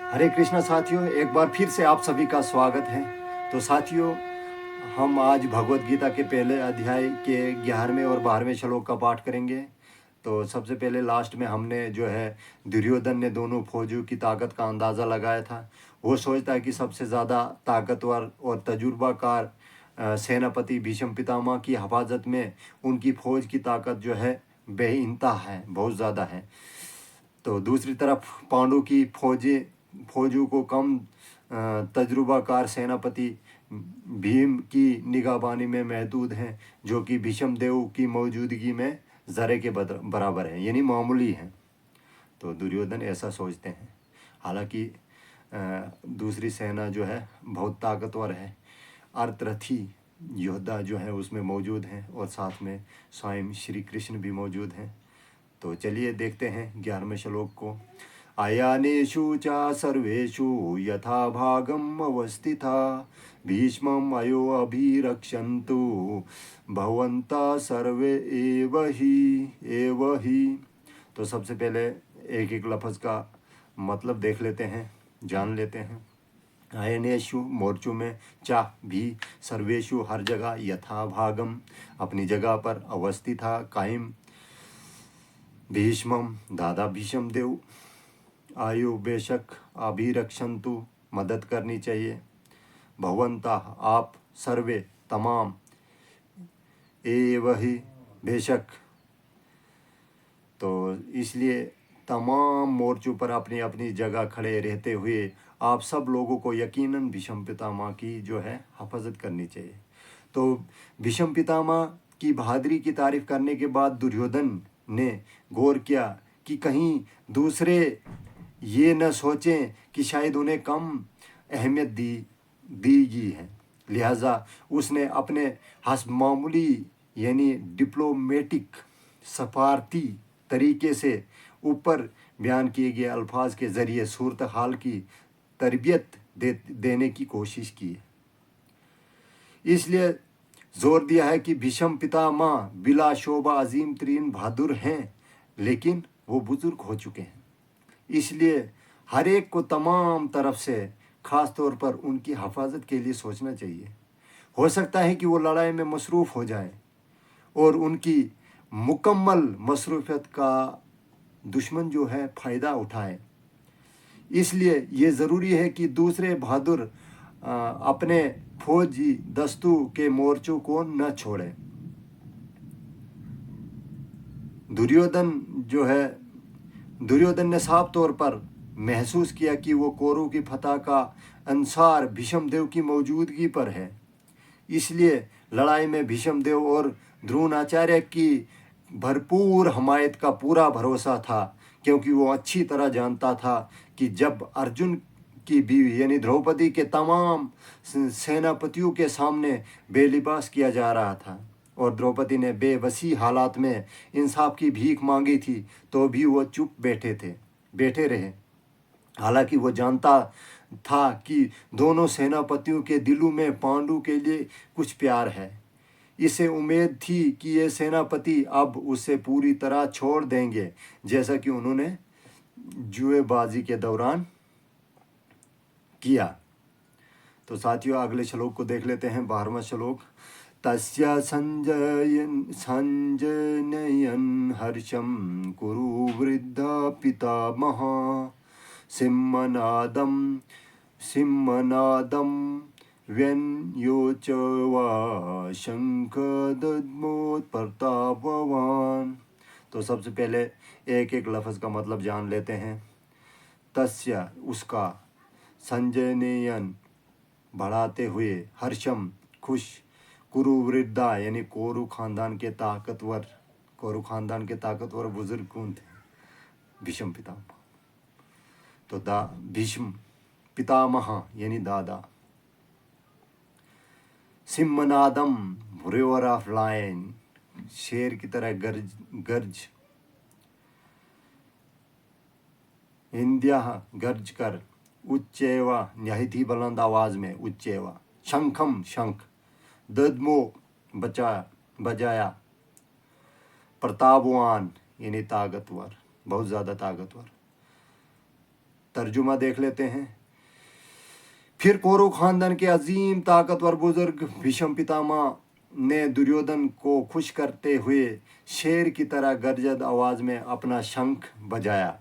हरे कृष्णा साथियों, एक बार फिर से आप सभी का स्वागत है। तो साथियों, हम आज भगवत गीता के पहले अध्याय के 11वें और 12वें श्लोक का पाठ करेंगे। तो सबसे पहले लास्ट में हमने जो है दुर्योधन ने दोनों फौजों की ताकत का अंदाज़ा लगाया था। वो सोचता है कि सबसे ज़्यादा ताकतवर और तजुर्बाकार सेनापति भीष्म पितामह की हिफाजत में उनकी फौज की ताकत जो है बेइंतहा है, बहुत ज़्यादा है। तो दूसरी तरफ पांडु की फौजों को कम तजुर्बाकार सेनापति भीम की निगाहबानी में महदूद हैं, जो कि भीष्म देव की मौजूदगी में ज़रे के बराबर है, यानी मामूली हैं। तो दुर्योधन ऐसा सोचते हैं। हालांकि दूसरी सेना जो है बहुत ताकतवर है, अर्थरथी योद्धा जो है उसमें मौजूद हैं और साथ में स्वयं श्री कृष्ण भी मौजूद हैं। तो चलिए देखते हैं 11वें श्लोक को। आयानेषु च सर्वेषु यथा भागम अवस्थिता भीष्मम् अयो अभिरक्षन्तु भवन्ता सर्वे एव ही। तो सबसे पहले एक एक लफ्ज़ का मतलब देख लेते हैं, जान लेते हैं। आयनेशु मोर्चों में, चा भी, सर्वेशु हर जगह, यथा भागम अपनी जगह पर, अवस्थित था कायम, भीष्मम दादा भीष्म देव, आयु बेशक, अभिरक्षन्तु मदद करनी चाहिए, भवंता आप, सर्वे तमाम, एव ही बेशक। तो इसलिए तमाम मोर्चों पर अपनी अपनी जगह खड़े रहते हुए आप सब लोगों को यकीनन भीष्म पितामह की जो है हिफाजत करनी चाहिए। तो भीष्म पितामह की बहादुरी की तारीफ करने के बाद दुर्योधन ने गौर किया कि कहीं दूसरे ये न सोचें कि शायद उन्हें कम अहमियत दी गई है। लिहाजा उसने अपने मामूली यानी डिप्लोमेटिक सफारती तरीके से ऊपर बयान किए गए अल्फाज के ज़रिए सूरत हाल की तरबियत देने की कोशिश की है। इसलिए जोर दिया है कि भीष्म पितामह बिला शोभा अजीम तरीन बहादुर हैं, लेकिन वो बुजुर्ग हो चुके हैं। इसलिए हर एक को तमाम तरफ से ख़ास तौर पर उनकी हिफाजत के लिए सोचना चाहिए। हो सकता है कि वो लड़ाई में मसरूफ़ हो जाए और उनकी मुकम्मल मसरूफियत का दुश्मन जो है फ़ायदा उठाए। इसलिए ये ज़रूरी है कि दूसरे बहादुर अपने फौजी दस्तों के मोर्चों को न छोड़े। दुर्योधन ने साफ तौर पर महसूस किया कि वो कौरवों की फतह का अंसार भीष्म देव की मौजूदगी पर है। इसलिए लड़ाई में भीष्म देव और द्रोणाचार्य की भरपूर हमायत का पूरा भरोसा था, क्योंकि वो अच्छी तरह जानता था कि जब अर्जुन की बीवी यानी द्रौपदी के तमाम सेनापतियों के सामने बेलिबास किया जा रहा था और द्रौपदी ने बेबसी हालात में इंसाफ की भीख मांगी थी, तो भी वो चुप बैठे रहे। हालांकि वो जानता था कि दोनों सेनापतियों के दिलों में पांडु के लिए कुछ प्यार है। इसे उम्मीद थी कि ये सेनापति अब उसे पूरी तरह छोड़ देंगे, जैसा कि उन्होंने जुएबाजी के दौरान किया। तो साथियों, अगले श्लोक को देख लेते हैं, 12वां श्लोक। तस्य संजनयन हर्षम कुरु वृद्ध पितामह सिंहनादम व्यन्योचवा शंखदद्मोत्प्रतापवान। तो सबसे पहले एक एक लफ्ज़ का मतलब जान लेते हैं। तस्य उसका, संजनयन बढ़ाते हुए, हर्षम खुश, कुरु वृद्धा यानी कोरु खानदान के ताकतवर बुजुर्ग कौन थे? भीष्म पितामह। तो भीष्म पितामह यानी दादा। सिंहनादम रोअर ऑफ लायन, शेर की तरह गर्ज इंदिया गर्ज कर, उच्चेवा निहायत ही बुलंद आवाज में, उच्चेवा, शंखम शंख, दद्मो बजाया, प्रतापवान यानी ताकतवर, बहुत ज़्यादा ताकतवर, तर्जुमा देख लेते हैं। फिर कौरव खानदान के अजीम ताकतवर बुजुर्ग भीष्म पितामह ने दुर्योधन को खुश करते हुए शेर की तरह गरजद आवाज में अपना शंख बजाया।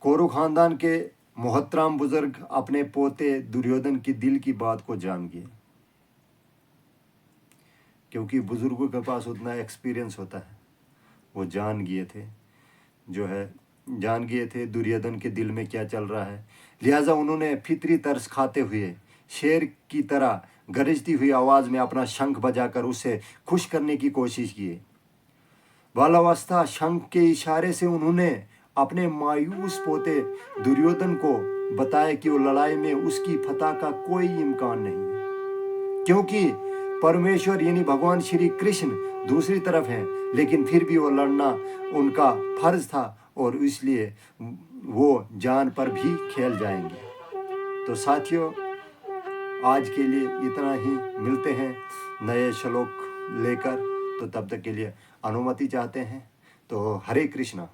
कौरव खानदान के मोहतरम बुजुर्ग अपने पोते दुर्योधन की दिल की बात को जान गए, क्योंकि बुजुर्गों के पास उतना एक्सपीरियंस होता है। वो जान गए थे दुर्योधन के दिल में क्या चल रहा है। लिहाजा उन्होंने फितरी तरस खाते हुए शेर की तरह गरजती हुई आवाज में अपना शंख बजाकर उसे खुश करने की कोशिश की। बालावस्था शंख के इशारे से उन्होंने अपने मायूस पोते दुर्योधन को बताया कि वो लड़ाई में उसकी फतह का कोई इम्कान नहीं है, क्योंकि परमेश्वर यानी भगवान श्री कृष्ण दूसरी तरफ हैं, लेकिन फिर भी वो लड़ना उनका फर्ज था और इसलिए वो जान पर भी खेल जाएंगे। तो साथियों, आज के लिए इतना ही। मिलते हैं नए श्लोक लेकर, तो तब तक के लिए अनुमति चाहते हैं। तो हरे कृष्णा।